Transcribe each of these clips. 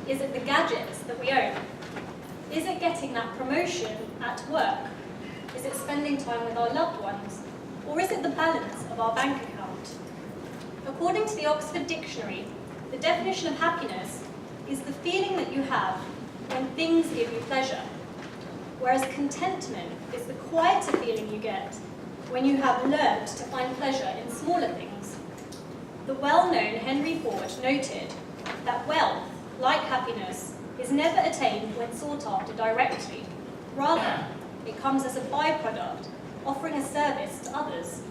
Is it the gadgets that we own? Is it getting that promotion at work? Is it spending time with our loved ones? Or is it the balance of our bank account? According to the Oxford Dictionary, the definition of happiness is the feeling that you have when things give you pleasure, whereas contentment is the quieter feeling you get when you have learned to find pleasure in smaller things. The well-known Henry Ford noted that wealth, like happiness, is never attained when sought after directly. Rather, it comes as a byproduct, offering a service to others.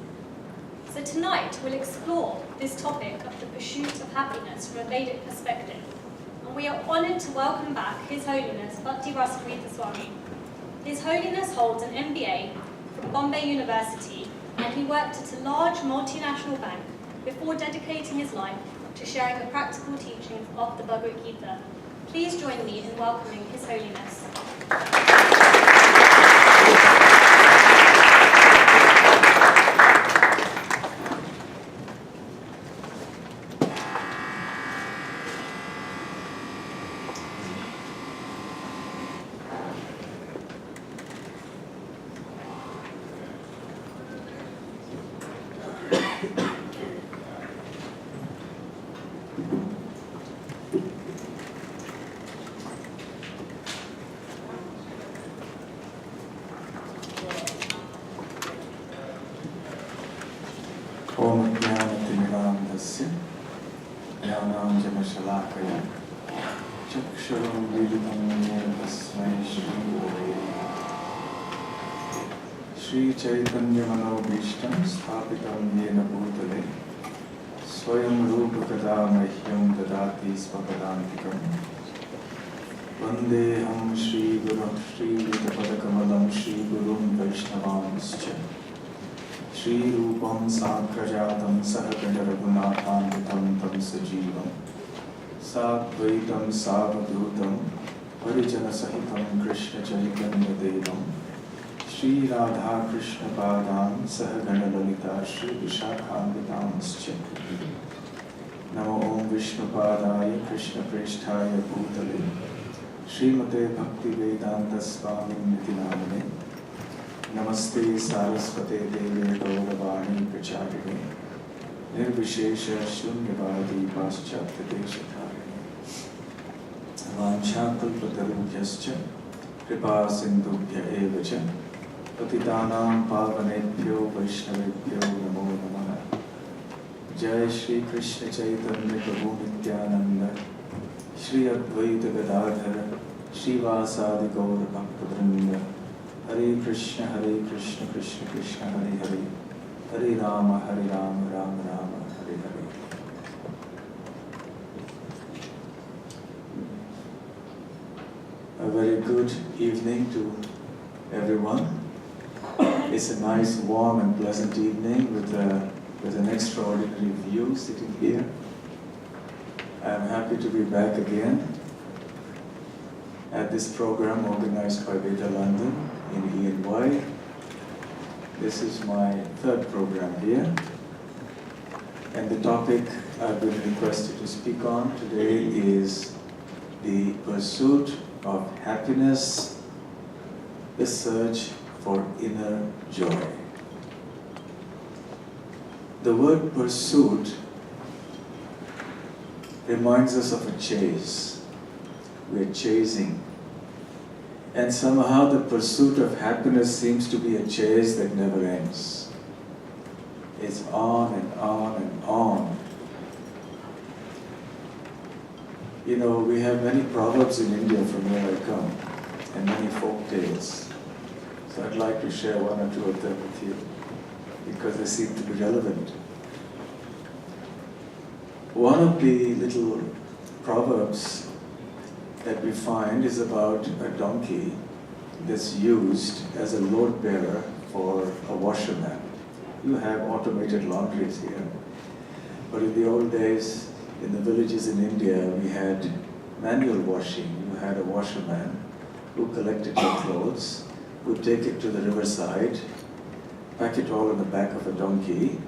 So tonight we'll explore this topic of the pursuit of happiness from a Vedic perspective. And we are honoured to welcome back His Holiness Bhakti Rasamrita Swami. His Holiness holds an MBA from Bombay University, and he worked at a large multinational bank before dedicating his life to sharing the practical teachings of the Bhagavad Gita. Please join me in welcoming His Holiness. Shri Chaitanya Manobhishtam Sthapitam Yena Bhutale Swayam Rupa Kada Mahyam Dadati Svapadantikam Vandeham Shri Guru Shri Vitapadakamalam Shri Gurum Vaishnavanscha Shri Rupam Sakrajatam Sahagana Raghunathanvitam Tam Sajivam Sadvaitam Savadutam Parijana Sahitam Krishna Chaitanya Devam Shri Radha Krishna Padam Sahagana Lalita Shri Vishakhanvitanscha Namo Om Vishnu Padaya Krishna Presthaya Bhutale Srimate Bhakti Vedanta Swami Niti Namane Namaste Saraswate Deve Gauravani Pracharine Nirvishesha Shunyavadi Paschatya Deshatharine Vanchakalpatarubhyascha Kripa Sindhubhya Evacha Patitanam Pavanebhyo Vaishnavebhyo Namo Namaha Jai Shri Krishna Chaitanya Prabhu Nityananda Shri Advaita Gadadhara Shri Vasadi Gaura Bhakta Hare Krishna Krishna Krishna Hare Hare Hare Rama Rama Rama Hare Hare. A very good evening to everyone. It's a nice, warm and pleasant evening with an extraordinary view sitting here. I'm happy to be back again at this program organized by Veda London in E&Y. This is my third program here. And the topic I've been requested to speak on today is the pursuit of happiness, the search for inner joy. The word pursuit reminds us of a chase. We're chasing. And somehow the pursuit of happiness seems to be a chase that never ends. It's on and on and on. You know, we have many proverbs in India from where I come, and many folk tales. So I'd like to share one or two of them with you, because they seem to be relevant. One of the little proverbs that we find is about a donkey that's used as a load bearer for a washerman. You have automated laundries here, but in the old days, in the villages in India, we had manual washing. You had a washerman who collected your clothes, would take it to the riverside, pack it all on the back of a donkey,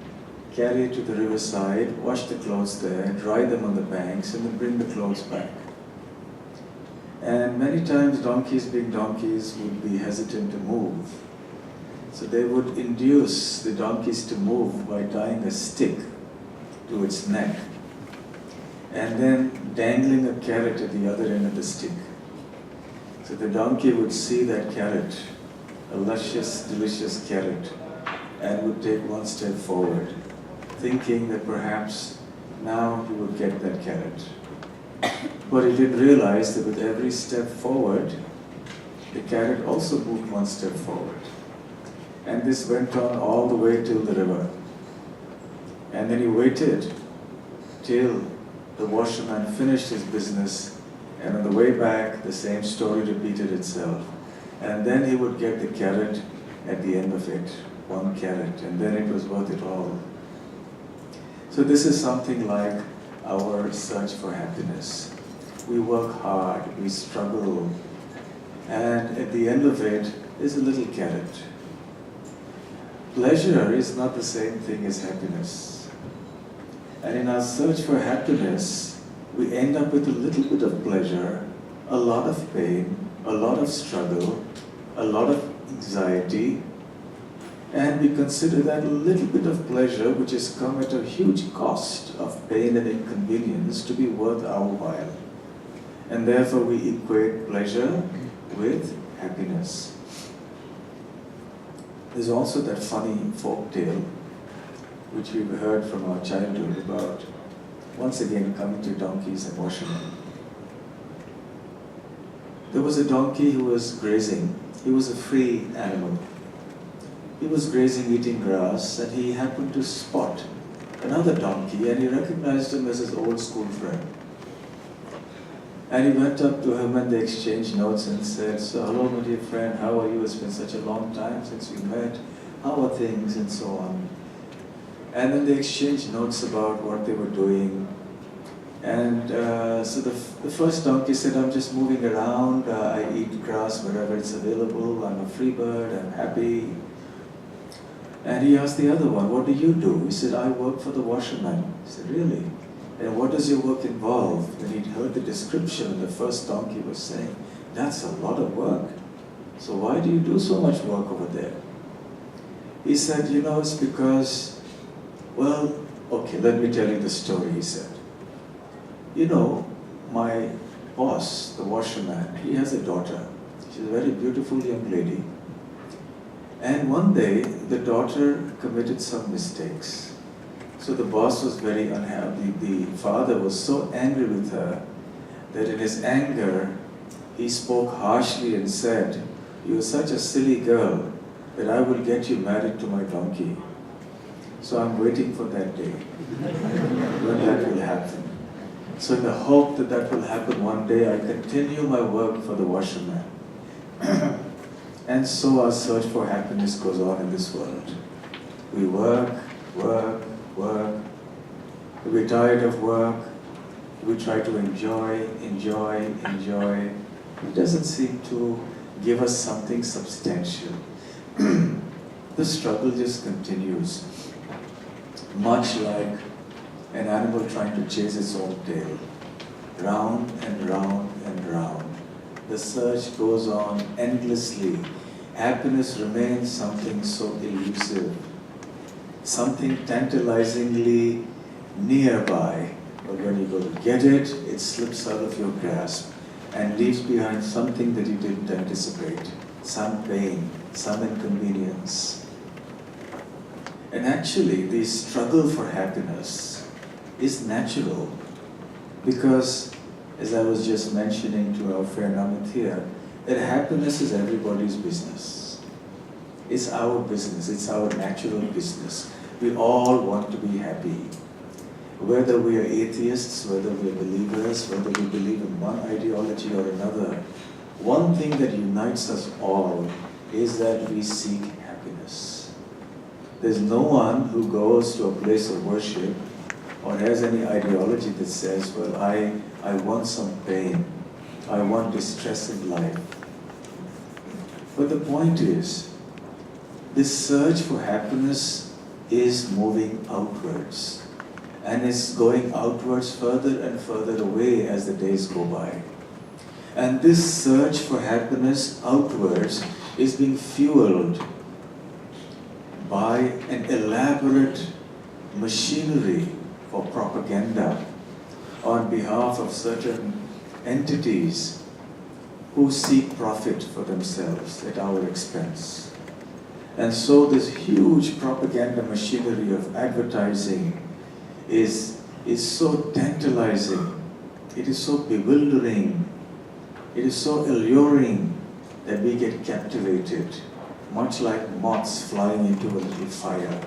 carry it to the riverside, wash the clothes there, dry them on the banks, and then bring the clothes back. And many times donkeys, being donkeys, would be hesitant to move. So they would induce the donkeys to move by tying a stick to its neck and then dangling a carrot at the other end of the stick. So the donkey would see that carrot, a luscious, delicious carrot, and would take one step forward, thinking that perhaps now he would get that carrot. But he did realize that with every step forward, the carrot also moved one step forward. And this went on all the way till the river. And then he waited till the washerman finished his business, and on the way back, the same story repeated itself. And then he would get the carrot at the end of it, one carrot, and then it was worth it all. So this is something like our search for happiness. We work hard, we struggle, and at the end of it is a little carrot. Pleasure is not the same thing as happiness. And in our search for happiness, we end up with a little bit of pleasure, a lot of pain, a lot of struggle, a lot of anxiety, and we consider that little bit of pleasure, which has come at a huge cost of pain and inconvenience, to be worth our while. And therefore we equate pleasure with happiness. There's also that funny folk tale which we've heard from our childhood about, once again, coming to donkeys and washermen. There was a donkey who was grazing. He was a free animal. He was grazing, eating grass, and he happened to spot another donkey, and he recognized him as his old school friend. And he went up to him and they exchanged notes and said, "So, hello, my dear friend, how are you? It's been such a long time since we met. How are things?" and so on. And then they exchanged notes about what they were doing. And so the first donkey said, "I'm just moving around, I eat grass wherever it's available, I'm a free bird, I'm happy." And he asked the other one, "What do you do?" He said, "I work for the washerman." He said, "Really? And what does your work involve?" When he'd heard the description, the first donkey was saying, "That's a lot of work. So why do you do so much work over there?" He said, "It's because, well, okay, let me tell you the story," he said. My boss, the washerman, he has a daughter. She's a very beautiful young lady. And one day, the daughter committed some mistakes. So the boss was very unhappy. The father was so angry with her that in his anger, he spoke harshly and said, "You're such a silly girl that I will get you married to my donkey." So I'm waiting for that day when that will happen. So in the hope that that will happen one day, I continue my work for the washerman. And so our search for happiness goes on in this world. We work, work, work. We're tired of work. We try to enjoy. It doesn't seem to give us something substantial. The struggle just continues, much like an animal trying to chase its own tail, round and round and round. The search goes on endlessly. Happiness remains something so elusive, something tantalizingly nearby, but when you go to get it, it slips out of your grasp and leaves behind something that you didn't anticipate, some pain, some inconvenience. And actually, the struggle for happiness is natural, because, as I was just mentioning to our friend Amit here, that happiness is everybody's business. It's our business, it's our natural business. We all want to be happy. Whether we are atheists, whether we are believers, whether we believe in one ideology or another, one thing that unites us all is that we seek happiness. There's no one who goes to a place of worship or has any ideology that says, well, I want some pain, I want distress in life. But the point is, this search for happiness is moving outwards. And it's going outwards further and further away as the days go by. And this search for happiness outwards is being fueled by an elaborate machinery for propaganda on behalf of certain entities who seek profit for themselves at our expense. And so this huge propaganda machinery of advertising is so tantalizing, it is so bewildering, it is so alluring that we get captivated, much like moths flying into a little fire.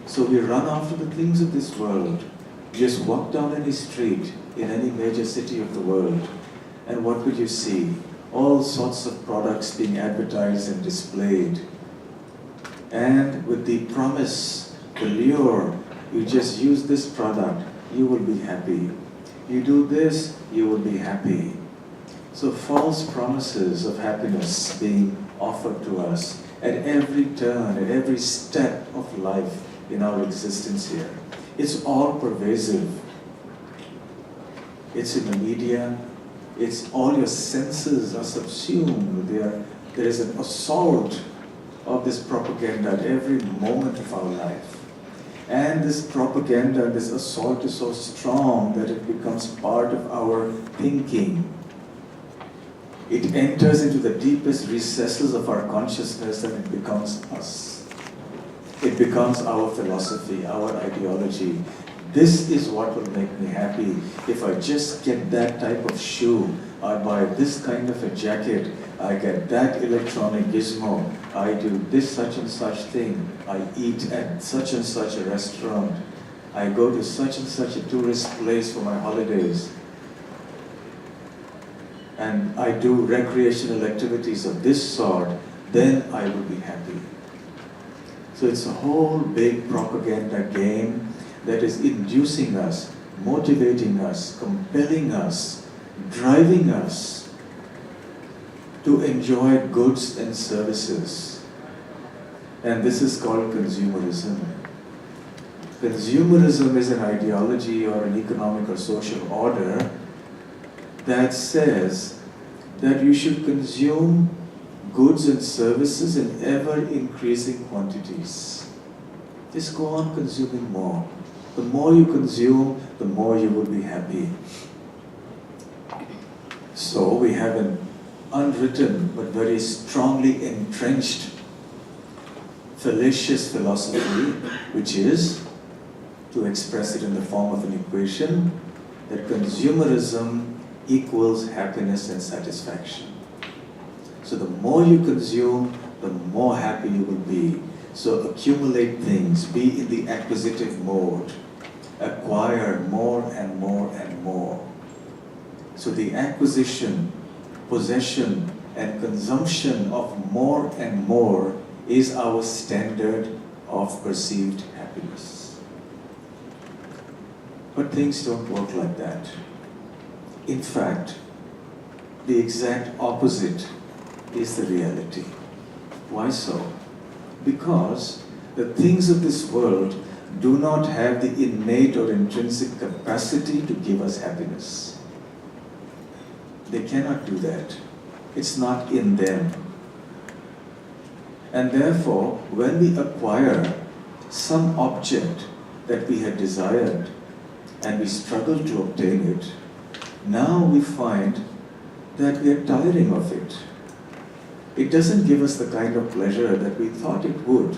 So we run after the things of this world. Just walk down any street in any major city of the world, and what will you see? All sorts of products being advertised and displayed. And with the promise, the lure, you just use this product, you will be happy. You do this, you will be happy. So false promises of happiness being offered to us at every turn, at every step of life in our existence here. It's all pervasive. It's in the media. It's all your senses are subsumed. There is an assault of this propaganda at every moment of our life. And this propaganda, this assault is so strong that it becomes part of our thinking. It enters into the deepest recesses of our consciousness and it becomes us. It becomes our philosophy, our ideology. This is what will make me happy. If I just get that type of shoe, I buy this kind of a jacket, I get that electronic gizmo, I do this such and such thing, I eat at such and such a restaurant, I go to such and such a tourist place for my holidays, and I do recreational activities of this sort, then I will be happy. So it's a whole big propaganda game that is inducing us, motivating us, compelling us, driving us to enjoy goods and services. And this is called consumerism. Consumerism is an ideology or an economic or social order that says that you should consume goods and services in ever-increasing quantities. Just go on consuming more. The more you consume, the more you will be happy. So we have an unwritten but very strongly entrenched fallacious philosophy, which is, to express it in the form of an equation, that consumerism equals happiness and satisfaction. So the more you consume, the more happy you will be. So accumulate things, be in the acquisitive mode, acquire more and more and more. So the acquisition, possession, and consumption of more and more is our standard of perceived happiness. But things don't work like that. In fact, the exact opposite is the reality. Why so? Because the things of this world do not have the innate or intrinsic capacity to give us happiness. They cannot do that. It's not in them. And therefore, when we acquire some object that we had desired and we struggle to obtain it, now we find that we are tiring of it. It doesn't give us the kind of pleasure that we thought it would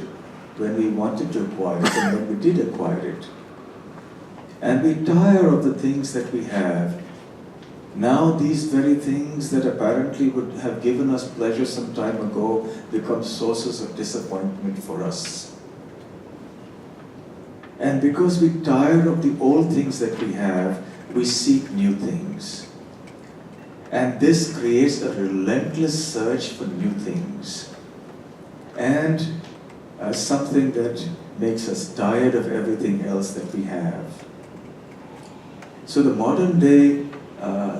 when we wanted to acquire it and when we did acquire it. And we tire of the things that we have. Now these very things that apparently would have given us pleasure some time ago become sources of disappointment for us. And because we tire of the old things that we have, we seek new things. And this creates a relentless search for new things. And something that makes us tired of everything else that we have. So the modern day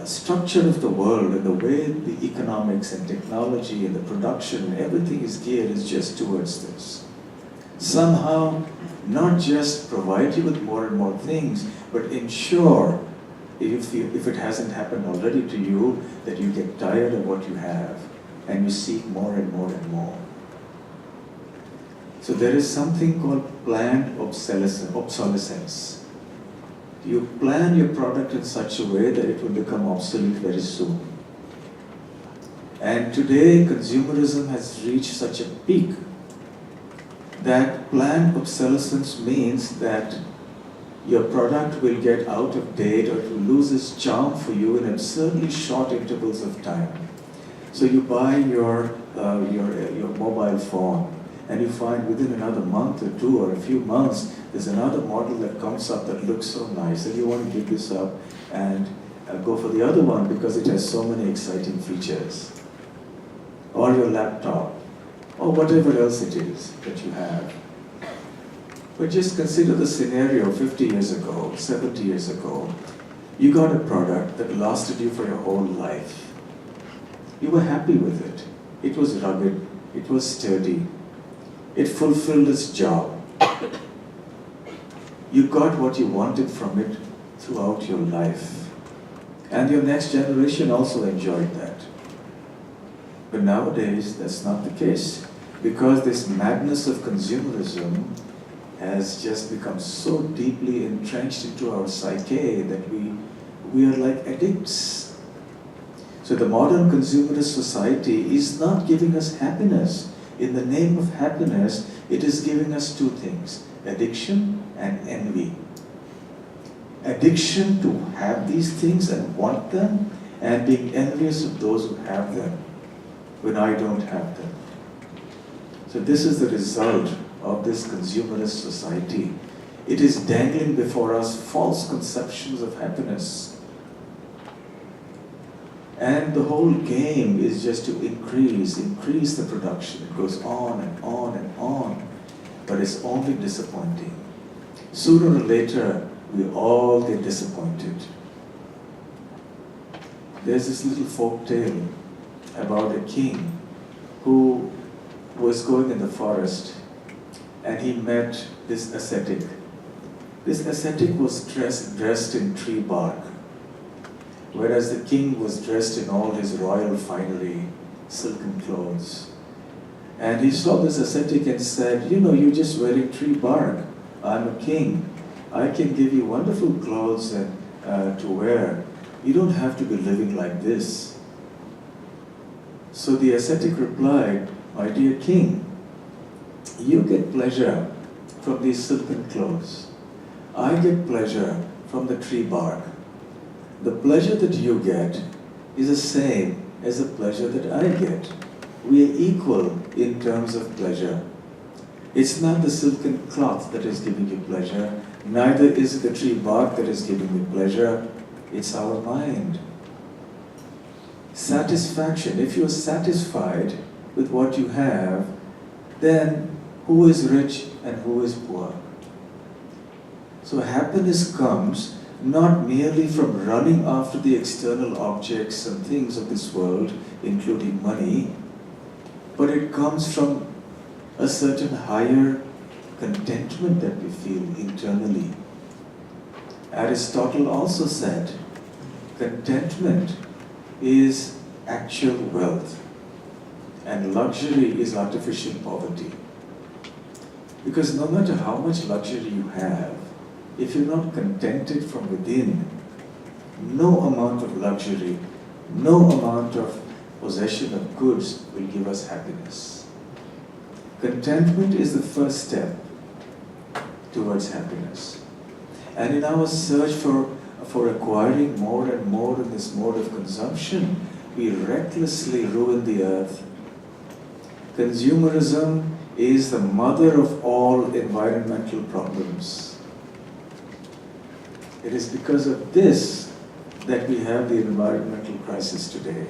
structure of the world and the way the economics and technology and the production and everything is geared is just towards this. Somehow, not just provide you with more and more things, but ensure if it hasn't happened already to you, that you get tired of what you have and you seek more and more and more. So there is something called planned obsolescence. You plan your product in such a way that it will become obsolete very soon. And today consumerism has reached such a peak that planned obsolescence means that your product will get out of date or it will lose its charm for you in absurdly short intervals of time. So you buy your mobile phone and you find within another month or two or a few months there's another model that comes up that looks so nice and you want to give this up and go for the other one because it has so many exciting features. Or your laptop, or whatever else it is that you have. But just consider the scenario 50 years ago, 70 years ago. You got a product that lasted you for your whole life. You were happy with it. It was rugged, it was sturdy, it fulfilled its job. You got what you wanted from it throughout your life. And your next generation also enjoyed that. But nowadays, that's not the case. Because this madness of consumerism has just become so deeply entrenched into our psyche that we are like addicts. So the modern consumerist society is not giving us happiness. In the name of happiness, it is giving us two things, addiction and envy. Addiction to have these things and want them, and being envious of those who have them when I don't have them. So this is the result of this consumerist society. It is dangling before us false conceptions of happiness. And the whole game is just to increase the production. It goes on and on and on, but it's only disappointing. Sooner or later, we all get disappointed. There's this little folk tale about a king who was going in the forest and he met this ascetic. This ascetic was dressed in tree bark, whereas the king was dressed in all his royal finery, silken clothes. And he saw this ascetic and said, you know, you're just wearing tree bark. I'm a king. I can give you wonderful clothes to wear. You don't have to be living like this. So the ascetic replied, my dear king, you get pleasure from these silken clothes. I get pleasure from the tree bark. The pleasure that you get is the same as the pleasure that I get. We are equal in terms of pleasure. It's not the silken cloth that is giving you pleasure, neither is it the tree bark that is giving you pleasure, it's our mind. Satisfaction. If you are satisfied with what you have, then who is rich and who is poor? So happiness comes not merely from running after the external objects and things of this world, including money, but it comes from a certain higher contentment that we feel internally. Aristotle also said, contentment is actual wealth and luxury is artificial poverty. Because no matter how much luxury you have, if you're not contented from within, no amount of luxury, no amount of possession of goods will give us happiness. Contentment is the first step towards happiness. And in our search for acquiring more and more in this mode of consumption, we recklessly ruin the earth. Consumerism is the mother of all environmental problems. It is because of this that we have the environmental crisis today.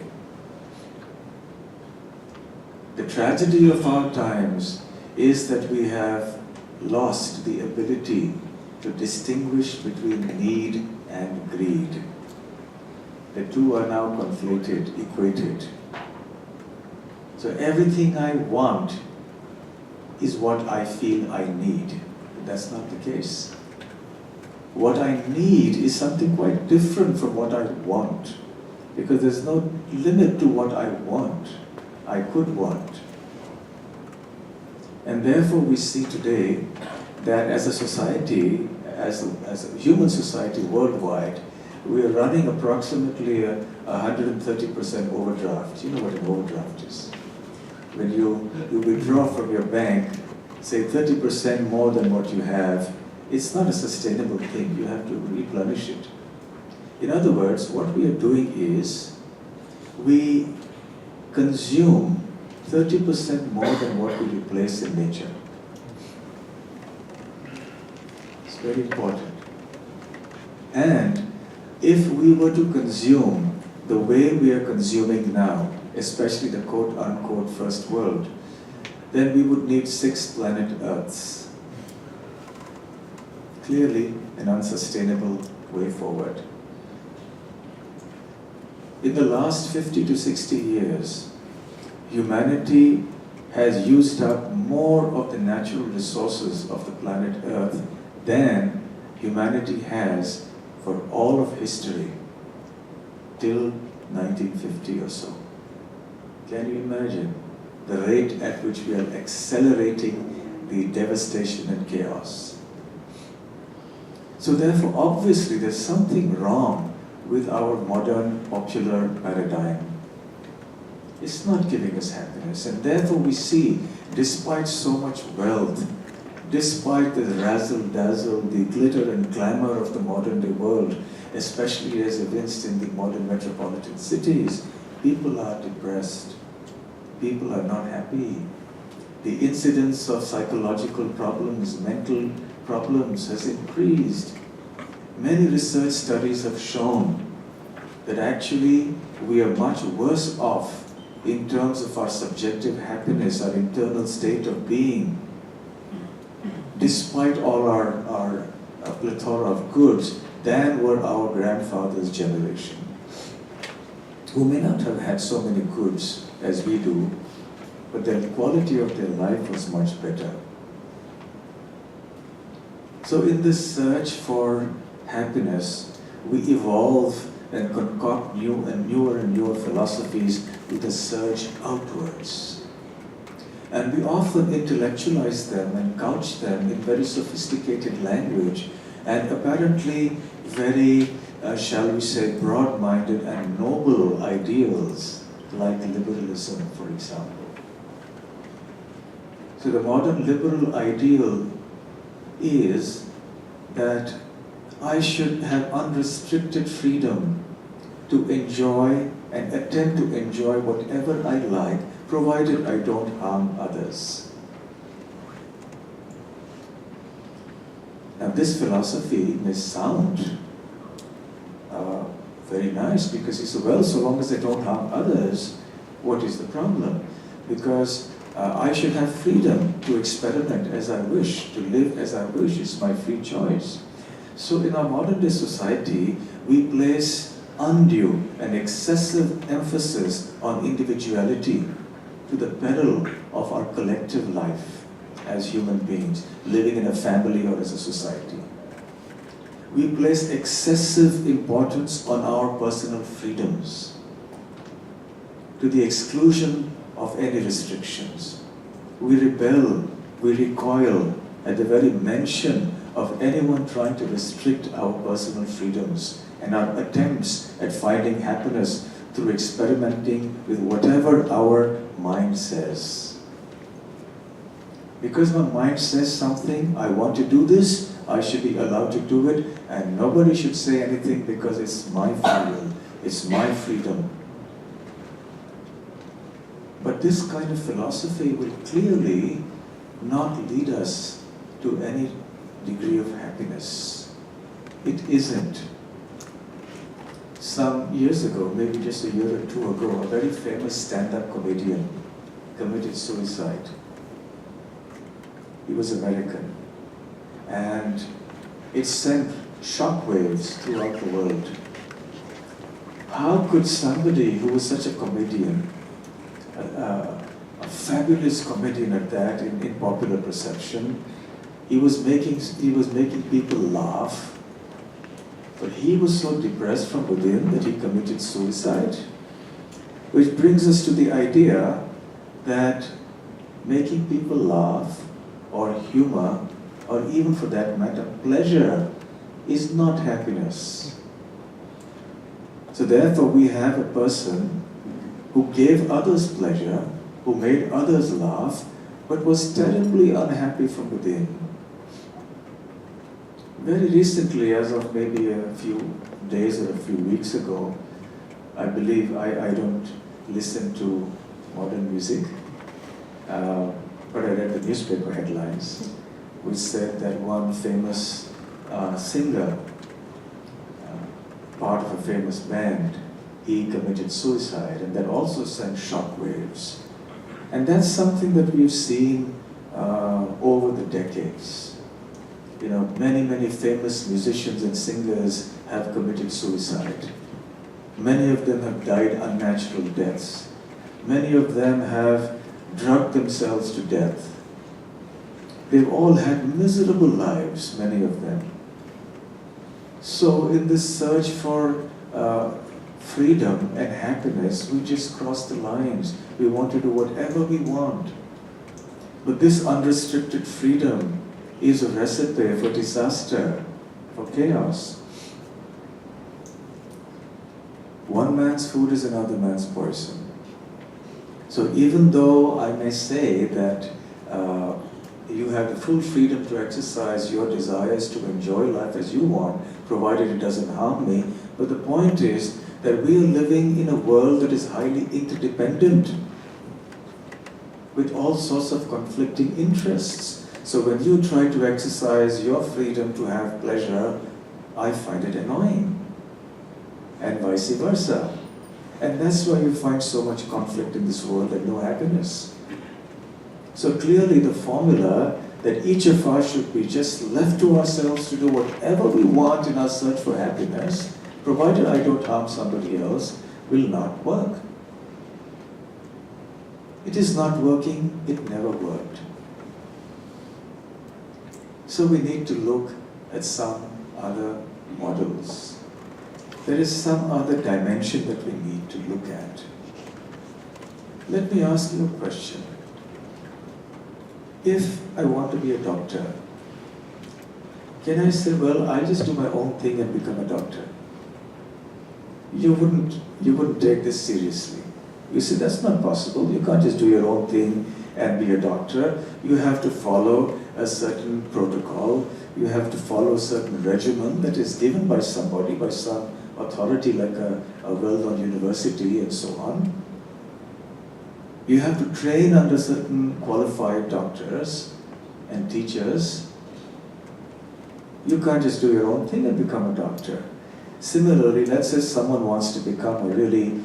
The tragedy of our times is that we have lost the ability to distinguish between need and greed. The two are now conflated, equated. So everything I want is what I feel I need. But that's not the case. What I need is something quite different from what I want, because there's no limit to what I want, I could want. And therefore we see today that as a society, as a human society worldwide, we are running approximately a 130% overdraft. You know what an overdraft is? When you withdraw from your bank, say 30% more than what you have, it's not a sustainable thing. You have to replenish it. In other words, what we are doing is we consume 30% more than what we replace in nature. It's very important. And if we were to consume the way we are consuming now, especially the quote-unquote first world, then we would need 6 planet Earths. Clearly an unsustainable way forward. In the last 50 to 60 years, humanity has used up more of the natural resources of the planet Earth than humanity has for all of history till 1950 or so. Can you imagine the rate at which we are accelerating the devastation and chaos? So therefore, obviously, there's something wrong with our modern popular paradigm. It's not giving us happiness, and therefore we see, despite so much wealth, despite the razzle-dazzle, the glitter and glamour of the modern day world, especially as evinced in the modern metropolitan cities, people are depressed. People are not happy. The incidence of psychological problems, mental problems has increased. Many research studies have shown that actually we are much worse off in terms of our subjective happiness, our internal state of being, despite all our plethora of goods, than were our grandfather's generation, who may not have had so many goods as we do, but the quality of their life was much better. So in this search for happiness, we evolve and concoct new and newer philosophies with a surge outwards. And we often intellectualize them and couch them in very sophisticated language and apparently very, shall we say, broad-minded and noble ideals, like liberalism, for example. So the modern liberal ideal is that I should have unrestricted freedom to enjoy and attempt to enjoy whatever I like, provided I don't harm others. Now this philosophy may sound very nice, because he said, well, so long as I don't harm others, what is the problem? Because I should have freedom to experiment as I wish, to live as I wish. It's my free choice. So in our modern day society, we place undue and excessive emphasis on individuality to the peril of our collective life as human beings, living in a family or as a society. We place excessive importance on our personal freedoms to the exclusion of any restrictions. We rebel, we recoil at the very mention of anyone trying to restrict our personal freedoms and our attempts at finding happiness through experimenting with whatever our mind says. Because my mind says something, I want to do this, I should be allowed to do it, and nobody should say anything because it's my free will, it's my freedom. But this kind of philosophy will clearly not lead us to any degree of happiness. It isn't. Some years ago, maybe just a year or two ago, a very famous stand-up comedian committed suicide. He was American. And it sent shockwaves throughout the world. How could somebody who was such a comedian, a fabulous comedian at that in popular perception, he was making people laugh, But he was so depressed from within that he committed suicide. Which brings us to the idea that making people laugh, or humor, or even for that matter, pleasure, is not happiness. So therefore we have a person who gave others pleasure, who made others laugh, but was terribly unhappy from within. Very recently, as of maybe a few days or a few weeks ago, I believe I don't listen to modern music, but I read the newspaper headlines which said that one famous singer, part of a famous band, he committed suicide, and that also sent shockwaves. And that's something that we've seen over the decades. You know, many famous musicians and singers have committed suicide. Many of them have died unnatural deaths. Many of them have drugged themselves to death. They've all had miserable lives, many of them. So in this search for freedom and happiness, we just cross the lines. We want to do whatever we want. But this unrestricted freedom is a recipe for disaster, for chaos. One man's food is another man's poison. So even though I may say that you have the full freedom to exercise your desires to enjoy life as you want, provided it doesn't harm me, but the point is that we are living in a world that is highly interdependent with all sorts of conflicting interests. So when you try to exercise your freedom to have pleasure, I find it annoying, and vice versa. And that's why you find so much conflict in this world and no happiness. So clearly the formula that each of us should be just left to ourselves to do whatever we want in our search for happiness, provided I don't harm somebody else, will not work. It is not working, it never worked. So we need to look at some other models. There is some other dimension that we need to look at. Let me ask you a question. If I want to be a doctor, can I say, well, I'll just do my own thing and become a doctor? You wouldn't take this seriously. You say, that's not possible. You can't just do your own thing and be a doctor. You have to follow a certain protocol. You have to follow a certain regimen that is given by somebody, by some authority like a well-known university and so on. You have to train under certain qualified doctors and teachers. You can't just do your own thing and become a doctor. Similarly, let's say someone wants to become a really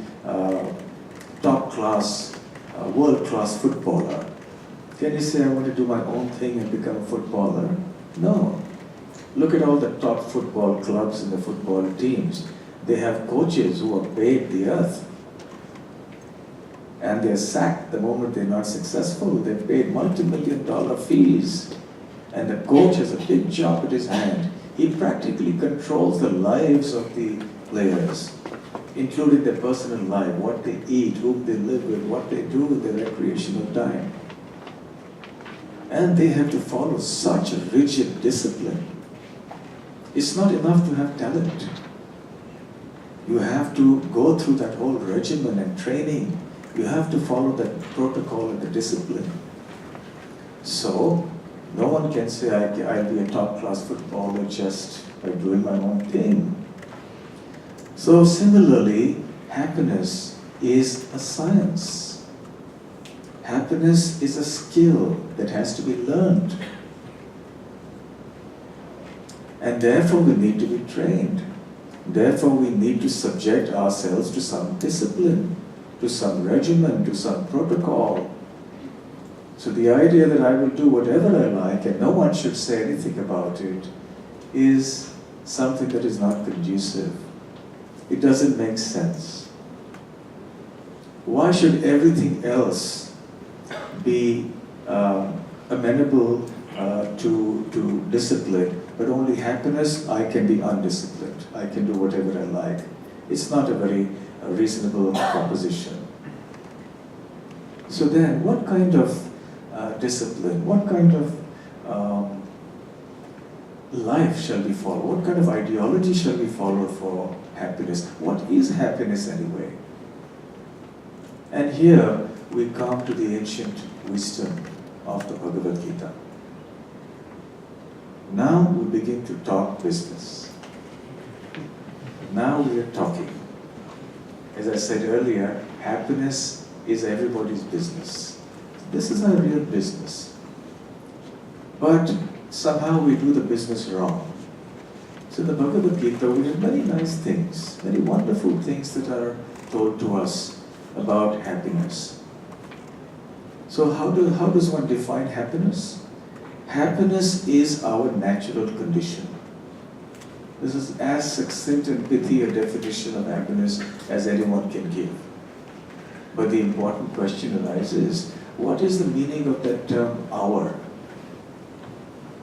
top-class, world-class footballer. Can you say, I want to do my own thing and become a footballer? No. Look at all the top football clubs and the football teams. They have coaches who are paid the earth. And they're sacked the moment they're not successful. They're paid multi-million-dollar fees. And the coach has a big job at his hand. He practically controls the lives of the players, including their personal life, what they eat, whom they live with, what they do with their recreational time. And they have to follow such a rigid discipline. It's not enough to have talent. You have to go through that whole regimen and training. You have to follow that protocol and the discipline. So, no one can say, I'll be a top-class footballer just by doing my own thing. So similarly, happiness is a science. Happiness is a skill that has to be learned. And therefore we need to be trained. Therefore we need to subject ourselves to some discipline, to some regimen, to some protocol. So the idea that I will do whatever I like and no one should say anything about it is something that is not conducive. It doesn't make sense. Why should everything else be amenable to discipline? but only happiness, I can be undisciplined. I can do whatever I like. It's not a very reasonable proposition. So then, what kind of discipline, what kind of life shall we follow? What kind of ideology shall we follow for happiness? What is happiness anyway? And here we come to the ancient wisdom of the Bhagavad Gita. Now we begin to talk business. Now we are talking. As I said earlier, happiness is everybody's business. This is our real business. But somehow we do the business wrong. So in the Bhagavad Gita, we have very nice things, very wonderful things that are told to us about happiness. So how does one define happiness? Happiness is our natural condition. This is as succinct and pithy a definition of happiness as anyone can give. But the important question arises, what is the meaning of that term our?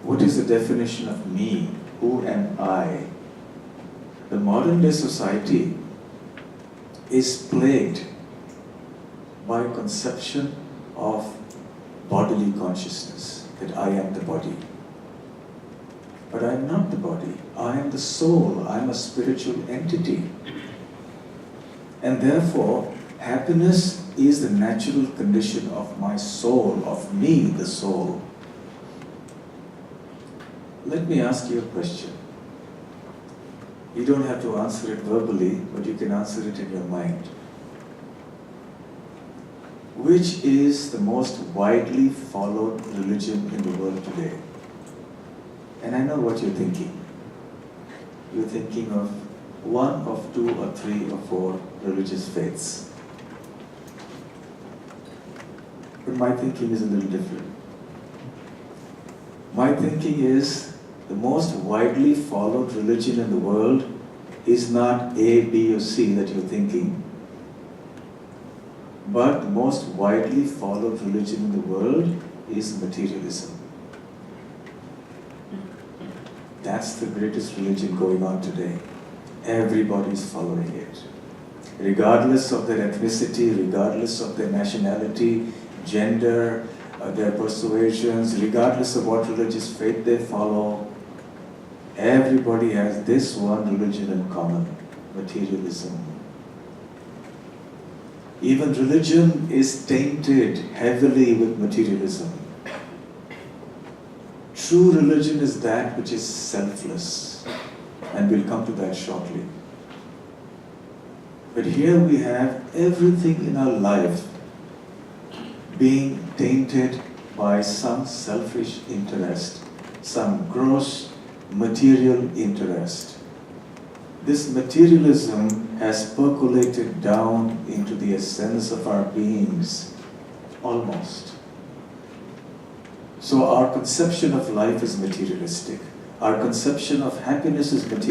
What is the definition of me? Who am I? The modern day society is plagued by conception of bodily consciousness, that I am the body. But I am not the body. I am the soul. I am a spiritual entity. And therefore, happiness is the natural condition of my soul, of me, the soul. Let me ask you a question. You don't have to answer it verbally, but you can answer it in your mind. Which is the most widely followed religion in the world today? And I know what you're thinking. You're thinking of one of two or three or four religious faiths. But my thinking is a little different. My thinking is the most widely followed religion in the world is not A, B, or C that you're thinking, but the most widely followed religion in the world is materialism. That's the greatest religion going on today. Everybody's following it. Regardless of their ethnicity, regardless of their nationality, gender, their persuasions, regardless of what religious faith they follow, everybody has this one religion in common, materialism. Even religion is tainted heavily with materialism. True religion is that which is selfless, and we'll come to that shortly. But here we have everything in our life being tainted by some selfish interest, some gross material interest. This materialism has percolated down into the essence of our beings, almost. So our conception of life is materialistic. Our conception of happiness is materialistic.